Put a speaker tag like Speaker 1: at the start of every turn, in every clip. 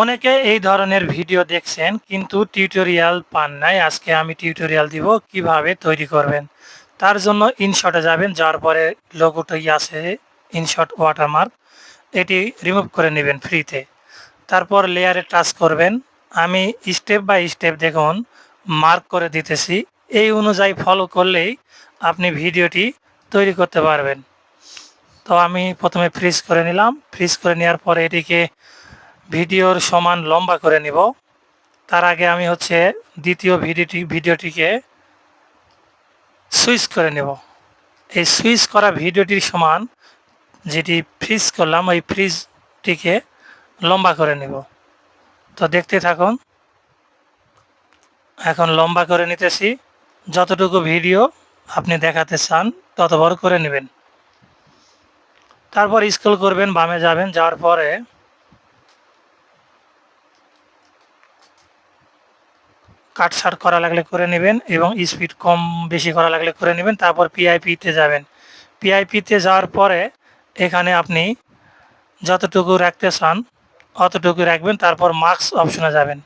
Speaker 1: অনেকে এই ধরনের ভিডিও দেখছেন কিন্তু টিউটোরিয়াল পান নাই। আজকে আমি টিউটোরিয়াল দিব কিভাবে তৈরি করবেন। তার জন্য ইনশটে যাবেন, যাওয়ার পরে লোগোটাই আছে ইনশট ওয়াটারমার্ক, এটি রিমুভ করে নেবেন ফ্রিতে। তারপর লেয়ারে টাচ করবেন। আমি স্টেপ বাই স্টেপ দেখুন মার্ক করে দিতেছি, এই অনুযায়ী ফলো করলেই আপনি ভিডিওটি তৈরি করতে পারবেন। তো আমি প্রথমে ফ্রিজ করে নিলাম। ফ্রিজ করে নেওয়ার পরে এটিকে ভিডিওর সমান লম্বা করে নিব। তার আগে আমি দ্বিতীয় ভিডিওটিকে সুইচ করে নেব। এই সুইচ করা ভিডিওটির সমান যেটি ফ্রিজ করলাম ওই ফ্রিজটিকে লম্বা করে নেব। তো দেখতে থাকুন। এখন লম্বা করে নিতেছি। যতটুকু ভিডিও আপনি দেখাতে চান তত বড় করে নেবেন। তারপর স্ক্রল করবেন, বামে যাবেন, যাওয়ার পরে কাটছাট করা লাগলে করে নেবেন এবং স্পিড কম বেশি করা লাগলে করে নেবেন। তারপর পিআইপিতে যাবেন। পিআইপিতে যাওয়ার পরে এখানে আপনি যতটুকু রাখতে চান অতটুকু রাখবেন। তারপর মার্কস অপশনে যাবেন।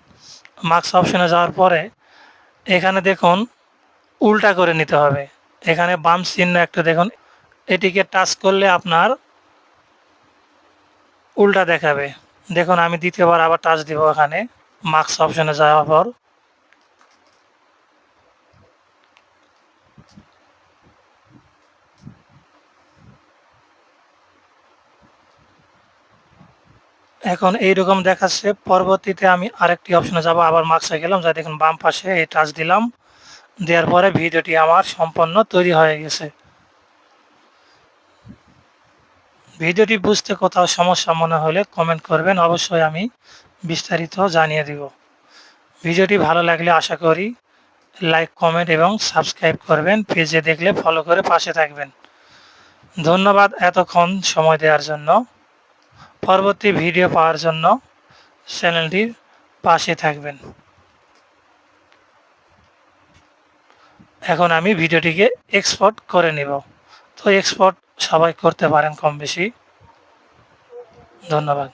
Speaker 1: মার্কস অপশনে যাওয়ার পরে এখানে দেখুন উল্টা করে নিতে হবে। এখানে বাম চিহ্ন একটা দেখুন, এটিকে টাচ করলে আপনার উল্টা দেখাবে। দেখুন আমি দ্বিতীয়বার আবার টাচ দিব। এখানে মার্কস অপশনে যাওয়ার পর এখন এইরকম দেখাচ্ছে। পরবর্তীতে আমি আরেকটি অপশনে যাব, আবার মার্কসে গেলাম, যা দেখুন বাম পাশে এই টাচ দিলাম। দেওয়ার পরে ভিডিওটি আমার সম্পন্ন তৈরি হয়ে গেছে। ভিডিওটি বুঝতে কোথাও সমস্যা মনে হলে কমেন্ট করবেন, অবশ্যই আমি বিস্তারিত জানিয়ে দিব। ভিডিওটি ভালো লাগলে আশা করি লাইক, কমেন্ট এবং সাবস্ক্রাইব করবেন। পেজে দেখলে ফলো করে পাশে থাকবেন। ধন্যবাদ এতক্ষণ সময় দেওয়ার জন্য। পরবর্তী ভিডিও পাওয়ার জন্য চ্যানেলটির পাশে থাকবেন। এখন আমি ভিডিওটিকে এক্সপোর্ট করে নেব। তো এক্সপোর্ট সবাই করতে পারেন কম বেশি। ধন্যবাদ।